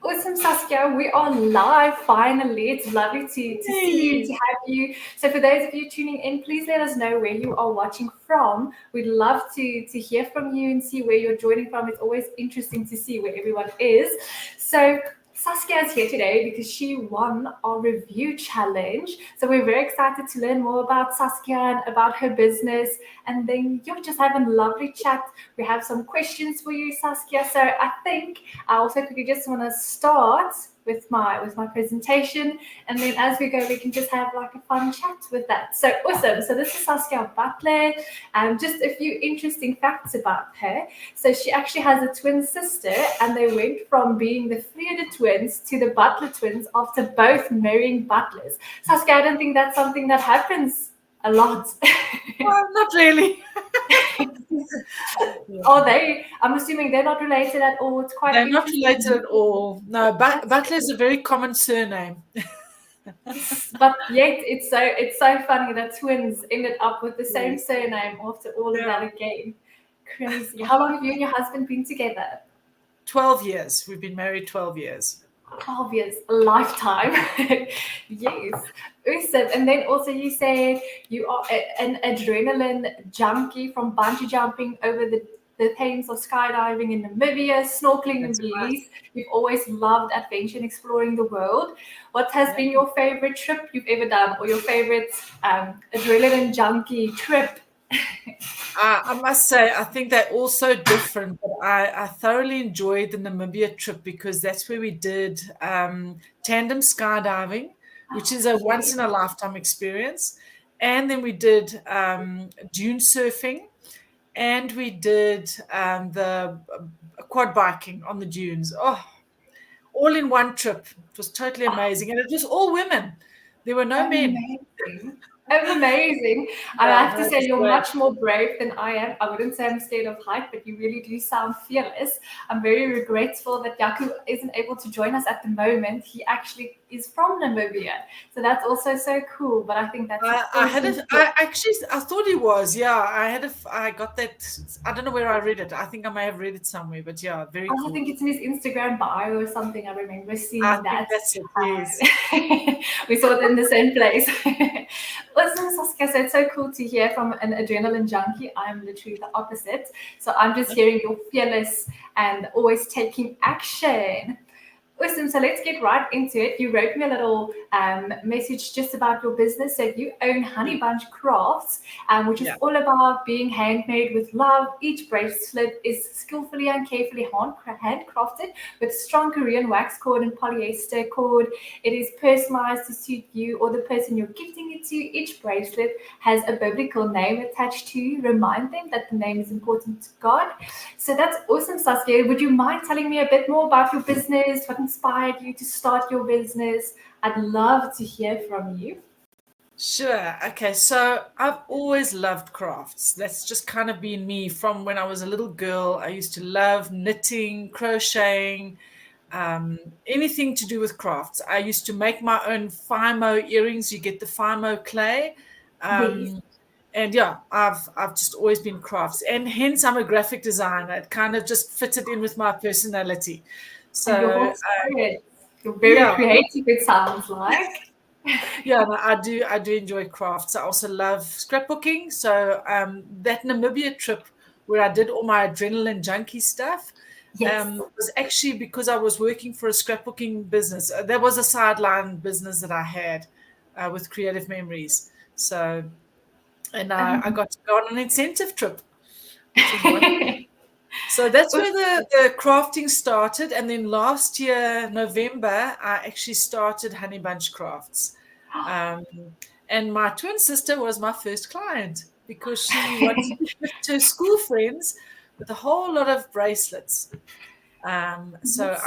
Awesome, Saskia. We are live finally. It's lovely to see you, to Hey. have you. So, for those of you tuning in, please let us know where you are watching from. We'd love to hear from you and see where you're joining from. It's always interesting to see where everyone is. So, Saskia is here today because she won our review challenge. So, we're very excited to learn more about Saskia and about her business. And then you're just having a lovely chat. We have some questions for you, Saskia. So, I think I also quickly just want to start with my presentation, and then as we go, we can just have like a fun chat with that. So awesome! So this is Saskia Butler. Just a few interesting facts about her. So she actually has a twin sister, and they went from being the Friede twins to the Butler twins after both marrying Butlers. Saskia, I don't think that's something that happens a lot. Well, not really. Are they? I'm assuming they're not related at all. It's quite They're not related interesting. at all. No, That's Butler is a very common surname. yes, but yet it's so funny that twins ended up with the same Yes. surname after all of that Yeah. again. Crazy. How long have you and your husband been together? 12 years. We've been married 12 years. 12 years, a lifetime. Yes. Awesome. And then also you said you are an adrenaline junkie from bungee jumping over the Thames or skydiving in Namibia, snorkeling in That's right. Belize. You've always loved adventure and exploring the world. What has Yeah. been your favorite trip you've ever done, or your favorite adrenaline junkie trip? I must say, I think they're all so different, but I thoroughly enjoyed the Namibia trip because that's where we did tandem skydiving, which is a once in Yes. a lifetime experience. And then we did dune surfing, and we did the quad biking on the dunes. Oh, all in one trip. It was totally amazing. And it was all women, there were no men. Amazing. Amazing. I Yeah, have no, to it say, was you're great. much more brave than I am. I wouldn't say I'm scared of height, but you really do sound fearless. I'm very regretful that Yaku isn't able to join us at the moment. He actually is from Namibia. So that's also so cool. But I think that's an I had awesome a, trip. I actually, I thought he was, yeah. I got that. I don't know where I read it. I think I may have read it somewhere, but yeah, very I cool. think it's in his Instagram bio or something. I remember I seeing think that. that's it. Yes. We saw it in the same place. Listen, Saskia, so it's so cool to hear from an adrenaline junkie. I'm literally the opposite. So I'm just hearing you're fearless and always taking action. Awesome. So let's get right into it. You wrote me a little message just about your business. So you own Honeybunch Crafts, which is Yeah. all about being handmade with love. Each bracelet is skillfully and carefully handcrafted with strong Korean wax cord and polyester cord. It is personalized to suit you or the person you're gifting it to. Each bracelet has a biblical name attached to remind them that the name is important to God. So that's awesome, Saskia. Would you mind telling me a bit more about your business? What inspired you to start your business? I'd love to hear from you. Sure. Okay. So I've always loved crafts. That's just kind of been me from when I was a little girl. I used to love knitting, crocheting, anything to do with crafts. I used to make my own Fimo earrings. You get the Fimo clay. Yes. Um, and yeah, I've just always been crafts, and hence I'm a graphic designer. It kind of just fitted in with my personality. And your So whole spirit. You're very yeah, creative, it sounds like. yeah, no, I do enjoy crafts. I also love scrapbooking. So that Namibia trip where I did all my adrenaline junkie stuff Yes. was actually because I was working for a scrapbooking business. There was a sideline business that I had with Creative Memories. So and I Um, got to go on an incentive trip, which was wonderful. So that's where the crafting started. And then last year, November, I actually started Honeybunch Crafts. Um, and my twin sister was my first client because she wanted to gift her school friends with a whole lot of bracelets. So That's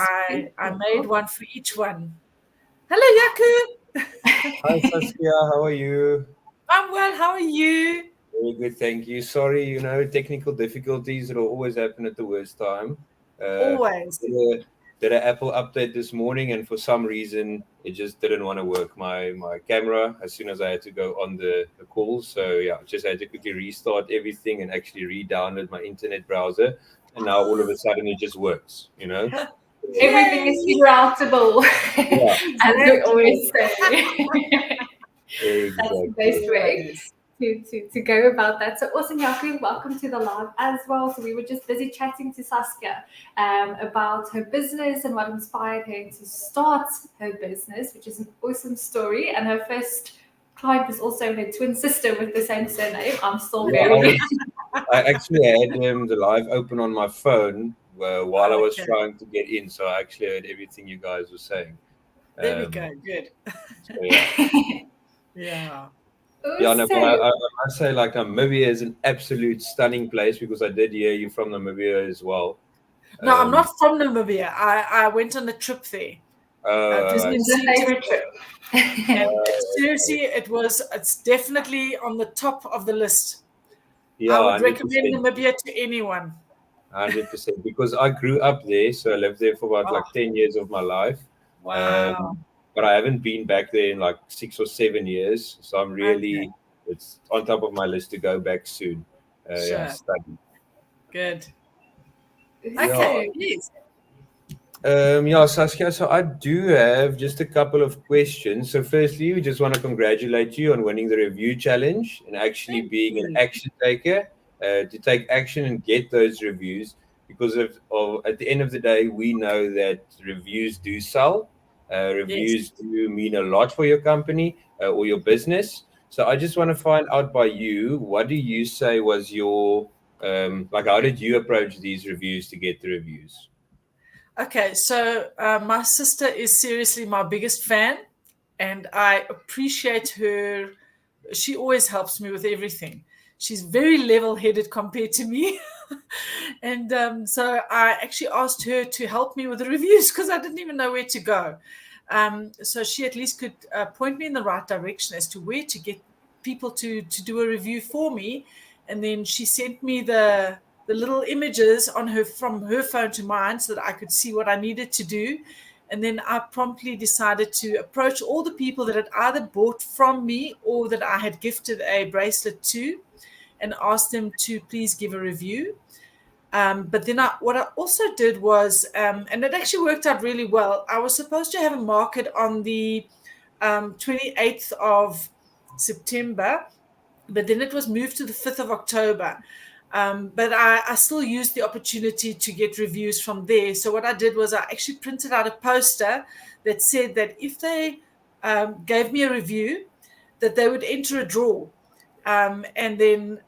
I made beautiful. one for each one. Hello, Yaku. Hi Saskia, how are you? I'm well. How are you? Very good, thank you. Sorry, technical difficulties will always happen at the worst time. Uh, Always. did a, did an Apple update this morning, and for some reason it just didn't want to work. My camera as soon as I had to go on the call. So yeah, just had to quickly restart everything and actually re-download my internet browser, and now all of a sudden it just works. Everything is figure outable, Yeah, as we always say. That's the exactly. best way to go about that. So awesome, Yaku, welcome to the live as well. So we were just busy chatting to Saskia about her business and what inspired her to start her business, which is an awesome story. And her first client was also her twin sister with the same surname. I'm still very... I actually had the live open on my phone while I was Okay. trying to get in, so I actually heard everything you guys were saying. There we go. Good. So, yeah. Yeah. Yeah, no, but So, I must say, like, Namibia is an absolute stunning place, because I did hear you from Namibia as well. No, I'm not from Namibia. I went on a trip there. I it's see. a favorite trip. And seriously, it's definitely on the top of the list. Yeah, I would 100%. recommend Namibia to anyone. 100%, because I grew up there, so I lived there for about like 10 years of my life. Wow. But I haven't been back there in like 6 or 7 years, so I'm really, it's on top of my list to go back soon. Sure. Study. Good. Yeah. Okay. Yes. Yeah, Saskia, so I do have just a couple of questions. So firstly, we just want to congratulate you on winning the review challenge and actually being an action taker to take action and get those reviews, because of at the end of the day, we know that reviews do sell. Reviews do mean a lot for your company or your business. So I just want to find out by you, what do you say was your, like, how did you approach these reviews to get the reviews? Okay, so my sister is seriously my biggest fan, and I appreciate her. She always helps me with everything. She's very level-headed compared to me. And so I actually asked her to help me with the reviews because I didn't even know where to go. So she at least could point me in the right direction as to where to get people to do a review for me. And then she sent me the little images on her from her phone to mine so that I could see what I needed to do. And then I promptly decided to approach all the people that had either bought from me or that I had gifted a bracelet to, and asked them to please give a review. But then what I also did was, and it actually worked out really well. I was supposed to have a market on the 28th of September, but then it was moved to the 5th of October. But I still used the opportunity to get reviews from there. So what I did was I actually printed out a poster that said that if they gave me a review, that they would enter a draw. And then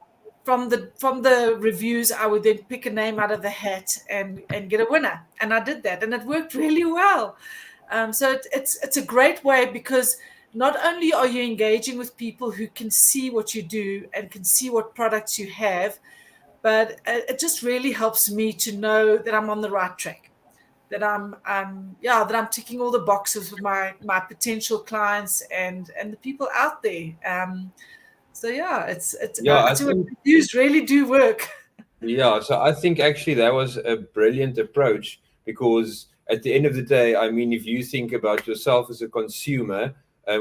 from the reviews, I would then pick a name out of the hat and get a winner. And I did that, and it worked really well. So it's a great way, because not only are you engaging with people who can see what you do and can see what products you have, but it just really helps me to know that I'm on the right track, that I'm ticking all the boxes with my potential clients and the people out there. So I think reviews really do work. Yeah, so I think actually that was a brilliant approach, because at the end of the day, I mean, if you think about yourself as a consumer,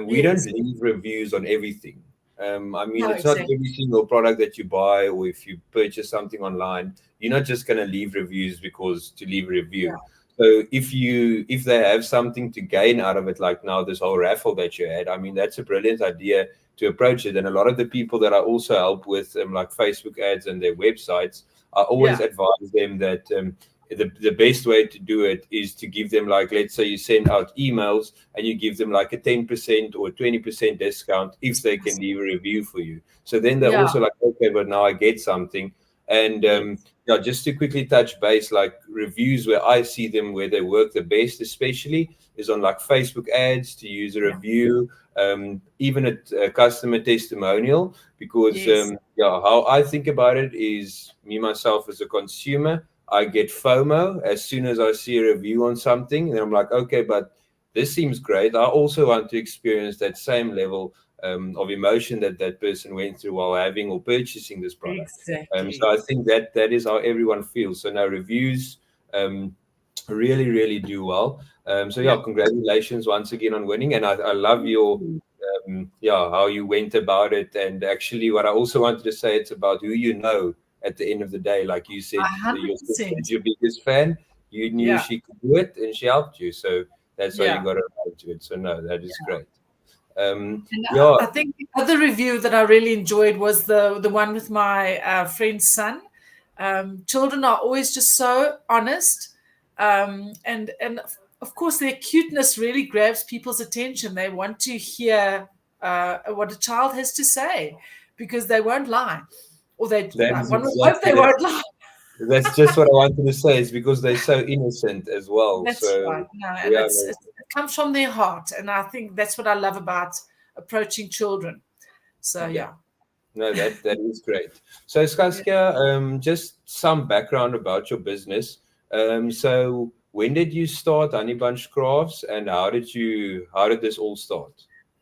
we don't leave reviews on everything. I mean, it's not every single product that you buy, or if you purchase something online, you're not just going to leave reviews because to leave a review. Yeah. So if they have something to gain out of it, like now this whole raffle that you had, I mean, that's a brilliant idea to approach it. And a lot of the people that I also help with, like Facebook ads and their websites, I always advise them that the best way to do it is to give them, like, let's say you send out emails and you give them like a 10% or 20% discount if they can leave a review for you. So then they're also like, okay, but now I get something. And just to quickly touch base, like reviews where I see them where they work the best, especially is on like Facebook ads, to use a review, even a customer testimonial, because how I think about it is, me myself as a consumer, I get FOMO as soon as I see a review on something, and I'm like, okay, but this seems great. I also want to experience that same level of emotion that person went through while having or purchasing this product. Exactly. So I think that is how everyone feels. So now reviews really, really do well. Congratulations once again on winning. And I love your how you went about it. And actually, what I also wanted to say, it's about who you know at the end of the day. Like you said, your sister is your biggest fan. you knew she could do it, and she helped you. So that's why you Yeah. got around to it. So no, that is great. And I think the other review that I really enjoyed was the one with my friend's son. Children are always just so honest, and of course their cuteness really grabs people's attention. They want to hear what a child has to say because they won't lie, or one would hope they won't lie. That's just what I wanted to say. It's because they're so innocent as well. That's so right. No, and it comes from their heart, and I think that's what I love about approaching children. So yeah. No, that is great. So Saskia, just some background about your business. So when did you start Honeybunch Crafts, and how did this all start?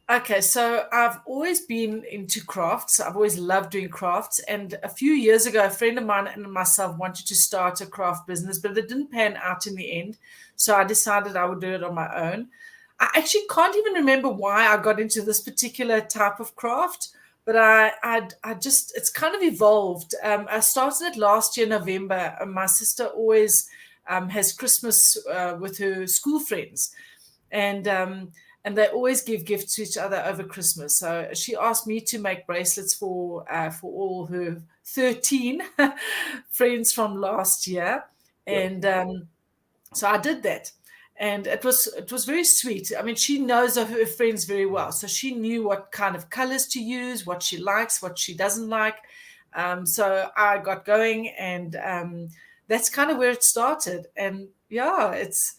Okay, so I've always been into crafts. I've always loved doing crafts. And a few years ago, a friend of mine and myself wanted to start a craft business, but it didn't pan out in the end. So I decided I would do it on my own. I actually can't even remember why I got into this particular type of craft, but I just, it's kind of evolved. I started it last year, November. My sister always has Christmas with her school friends. And they always give gifts to each other over Christmas. So she asked me to make bracelets for all her 13 friends from last year, and so I did that, and it was very sweet. I mean, she knows her friends very well, so she knew what kind of colors to use, what she likes, what she doesn't like. So I got going, and that's kind of where it started. And yeah, it's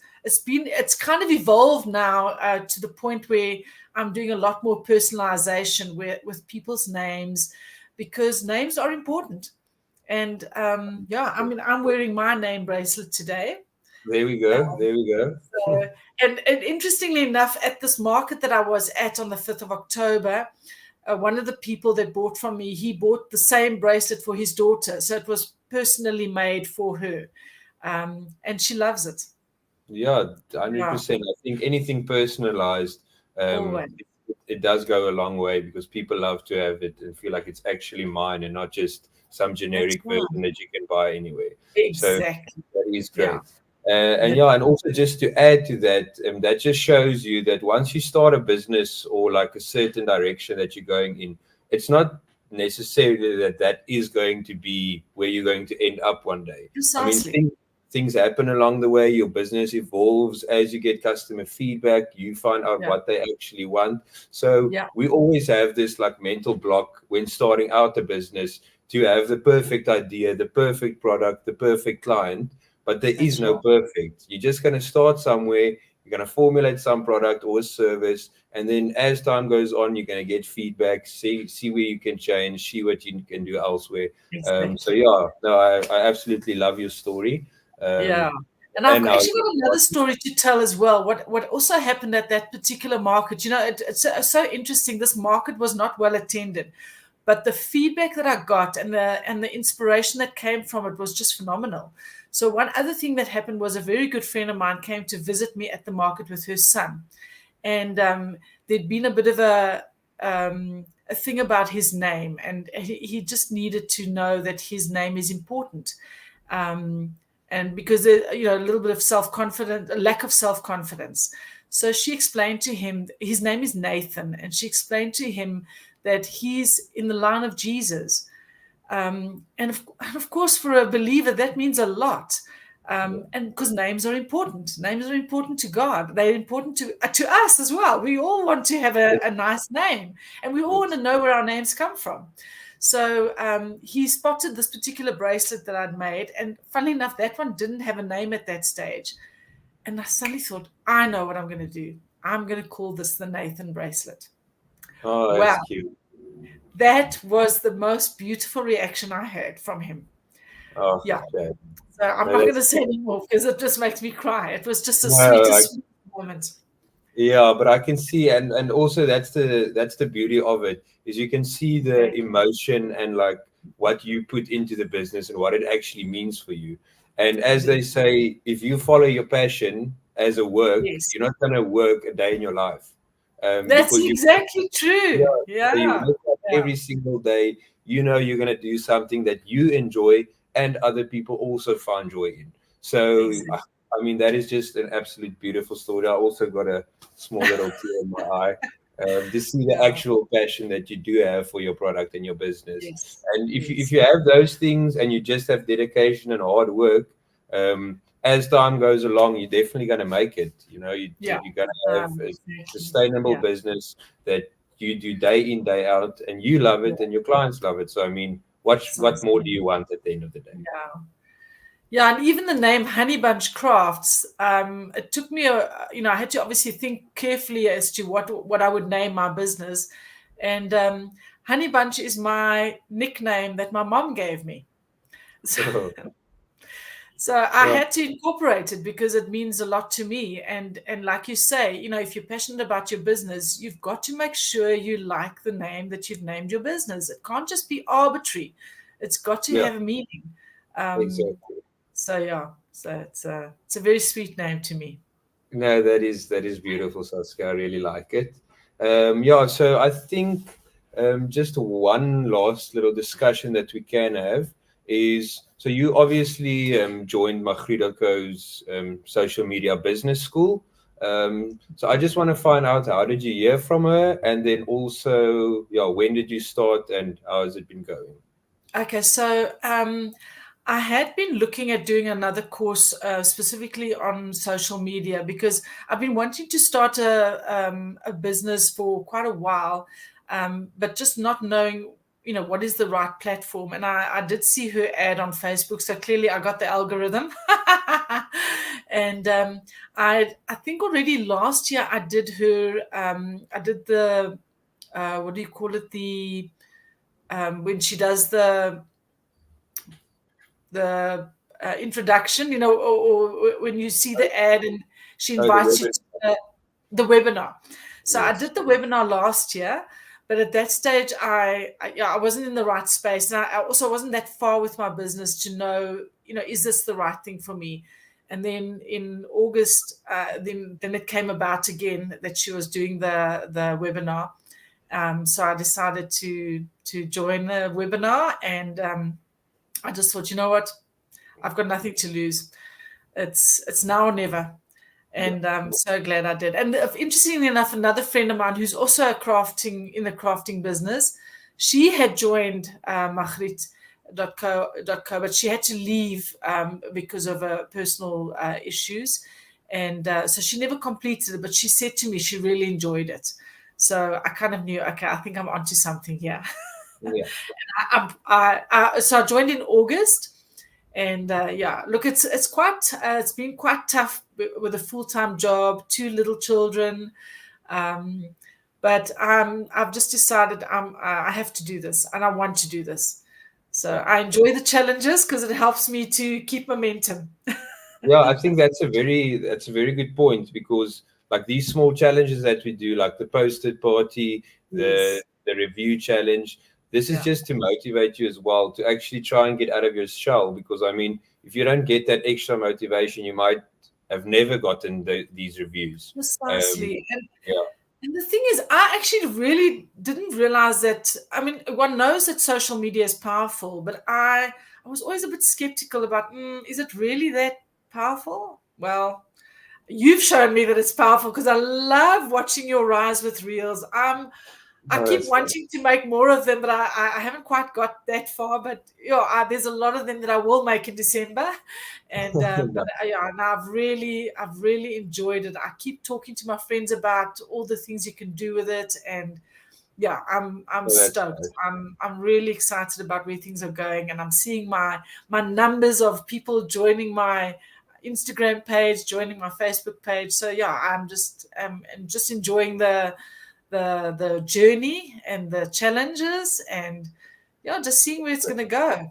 kind of evolved now to the point where I'm doing a lot more personalization with people's names, because names are important. And I mean, I'm wearing my name bracelet today. There we go. So, and interestingly enough, at this market that I was at on the 5th of October, one of the people that bought from me, he bought the same bracelet for his daughter. So it was personally made for her. And she loves it. Yeah, 100%. I think anything personalized, it does go a long way, because people love to have it and feel like it's actually mine and not just some generic version that you can buy anywhere. Exactly. So that is great. And also just to add to that, that just shows you that once you start a business or like a certain direction that you're going in, it's not necessarily that is going to be where you're going to end up one day. Precisely. I mean, things happen along the way. Your business evolves as you get customer feedback. You find out what they actually want. So we always have this like mental block when starting out a business to have the perfect idea, the perfect product, the perfect client. But there is no perfect. You're just going to start somewhere. You're going to formulate some product or a service. And then as time goes on, you're going to get feedback, see where you can change, see what you can do elsewhere. Exactly. I absolutely love your story. And I've actually got another story to tell as well. What also happened at that particular market, it's so interesting. This market was not well attended, but the feedback that I got and the inspiration that came from it was just phenomenal. So one other thing that happened was a very good friend of mine came to visit me at the market with her son, and there'd been a bit of a thing about his name, and he just needed to know that his name is important. And because a little bit of a lack of self-confidence. So she explained to him, his name is Nathan, and she explained to him that he's in the line of Jesus. And of course, for a believer, that means a lot. And because names are important. Names are important to God. They're important to us as well. We all want to have a nice name, and we all want to know where our names come from. So he spotted this particular bracelet that I'd made. And funnily enough, that one didn't have a name at that stage. And I suddenly thought, I know what I'm going to do. I'm going to call this the Nathan bracelet. Oh, that's cute. That was the most beautiful reaction I heard from him. Oh, yeah. Okay. So I'm not going to say anymore because it just makes me cry. It was just the sweetest moment. Yeah, but I can see, and also that's the beauty of it, is you can see the emotion and like what you put into the business and what it actually means for you. And as they say, if you follow your passion as a work, you're not going to work a day in your life. That's exactly true. Yeah. You wake up every single day. You're going to do something that you enjoy and other people also find joy in. So I mean, that is just an absolute beautiful story. I also got a small little tear in my eye to see the actual passion that you do have for your product and your business. Yes. And if Yes. you have those things and you just have dedication and hard work, as time goes along, you're definitely going to make it. You know, you're going to have a sustainable business that you do day in, day out, and you love it and your clients love it. So, I mean, what more do you want at the end of the day? Yeah. Yeah, and even the name Honeybunch Crafts, it took me I had to obviously think carefully as to what I would name my business. And Honeybunch is my nickname that my mom gave me. So I had to incorporate it because it means a lot to me. And like you say, if you're passionate about your business, you've got to make sure you like the name that you've named your business. It can't just be arbitrary. It's got to have a meaning. Exactly. So it's a very sweet name to me. No, that is beautiful, Saskia. I really like it. So I think just one last little discussion that we can have is, so you obviously joined Magrido's social media business school. So I just want to find out, how did you hear from her? And then also, when did you start and how has it been going? Okay, so I had been looking at doing another course specifically on social media because I've been wanting to start a business for quite a while, but just not knowing, what is the right platform. And I did see her ad on Facebook, so clearly I got the algorithm. And I think already last year I did the what do you call it, the when she does the introduction, or when you see the ad and she invites you to the webinar. So I did the webinar last year, but at that stage I wasn't in the right space, and I also wasn't that far with my business to know, is this the right thing for me? And then in August, then it came about again that she was doing the webinar. So I decided to join the webinar, and I just thought, you know what, I've got nothing to lose. It's now or never. And I'm so glad I did. And interestingly enough, another friend of mine who's also in the crafting business, she had joined Magritte.co, but she had to leave because of personal issues. And so she never completed it, but she said to me she really enjoyed it. So I kind of knew, okay, I think I'm onto something here. Yeah. So I joined in August. And look, it's been quite tough with a full-time job, 2 little children, but I've just decided I have to do this, and I want to do this. So I enjoy the challenges because it helps me to keep momentum. Yeah, I think that's a very good point, because like these small challenges that we do, like the posted party, the review challenge, this is just to motivate you as well, to actually try and get out of your shell. Because I mean, if you don't get that extra motivation, you might have never gotten these reviews. Precisely. And the thing is, I actually really didn't realize that. I mean, one knows that social media is powerful, but I was always a bit skeptical about, is it really that powerful? Well, you've shown me that it's powerful, because I love watching your rise with reels. I keep wanting to make more of them, but I haven't quite got that far. But there's a lot of them that I will make in December, and I've really enjoyed it. I keep talking to my friends about all the things you can do with it, and I'm stoked. I'm really excited about where things are going, and I'm seeing my numbers of people joining my Instagram page, joining my Facebook page. So I'm just enjoying the journey and the challenges, and just seeing where it's going to go.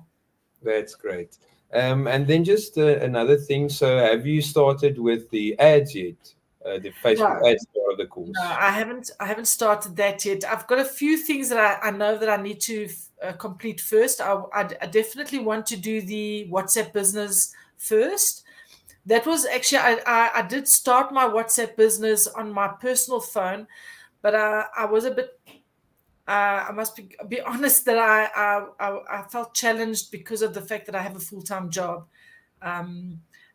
That's great. And then just another thing. So have you started with the ads yet? The Facebook ads part of the course? No, I haven't started that yet. I've got a few things that I know that I need to complete first. I definitely want to do the WhatsApp business first. That was actually, I did start my WhatsApp business on my personal phone, but I was a bit, I must be honest, that I felt challenged because of the fact that I have a full-time job.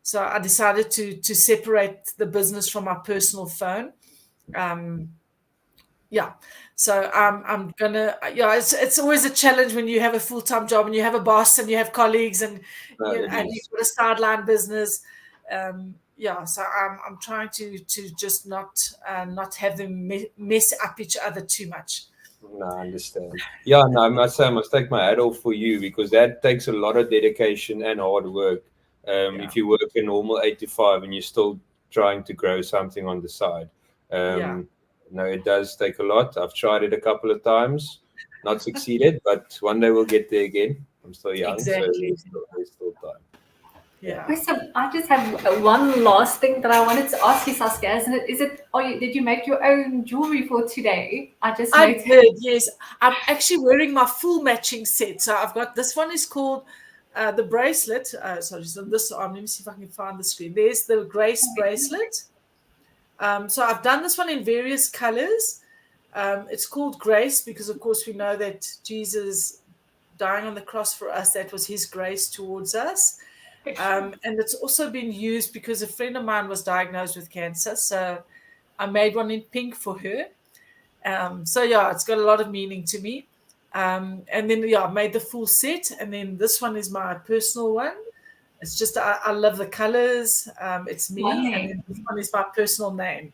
So I decided to separate the business from my personal phone. Yeah. So I'm gonna, it's always a challenge when you have a full-time job and you have a boss and you have colleagues and and you've got a sideline business. So I'm trying to just not have them mess up each other too much. No, I understand. Yeah, no, I must say, I must take my hat off for you, because that takes a lot of dedication and hard work. If you work a normal 8 to 5 and you're still trying to grow something on the side. No, it does take a lot. I've tried it a couple of times, not succeeded, but one day we'll get there again. I'm still young, Exactly. so there's still time. Yeah. Awesome. I just have one last thing that I wanted to ask you, Saskia. Did you make your own jewelry for today? I did, yes. I'm actually wearing my full matching set. So I've got, this one is called the bracelet. Sorry, just on this arm. Let me see if I can find the screen. There's the Grace bracelet. So I've done this one in various colors. It's called Grace because, of course, we know that Jesus dying on the cross for us, that was his grace towards us. And it's also been used because a friend of mine was diagnosed with cancer. So I made one in pink for her. It's got a lot of meaning to me. And then, I made the full set. And then this one is my personal one. It's just, I love the colors. It's me. Stunning. And then this one is my personal name.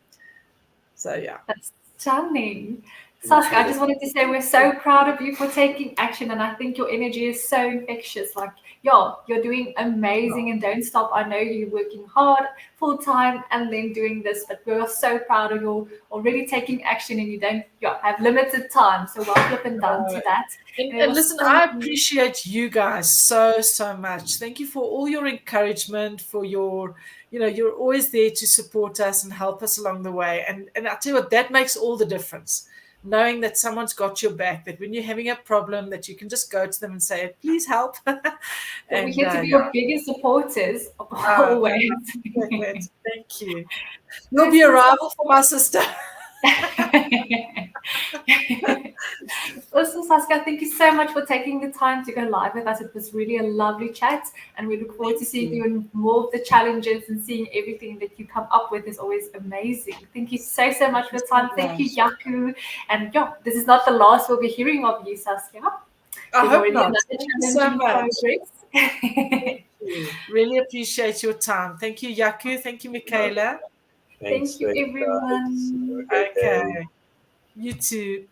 So, yeah. That's stunning. Saskia, I just wanted to say we're so proud of you for taking action, and I think your energy is so infectious. Like, you're doing amazing and don't stop. I know you're working hard, full time, and then doing this, but we're so proud of you already taking action, and you don't have limited time. So well flipping done to that. And listen, I appreciate you guys so much. Thank you for all your encouragement, for your, you're always there to support us and help us along the way. And I tell you what, that makes all the difference. Knowing that someone's got your back, that when you're having a problem, that you can just go to them and say, please help. We're here to be your biggest supporters always. Thank you. You'll be a rival for my sister. Also, Saskia, thank you so much for taking the time to go live with us. It was really a lovely chat, and we look forward to seeing you in more of the challenges and seeing everything that you come up with is always amazing. Thank you so much for your time. Thank you, Yaku. And this is not the last we'll be hearing of you, Saskia. I hope not. Thank you so much. Really appreciate your time. Thank you, Yaku. Thank you, Michaela. Thank you, everyone. Okay. You too.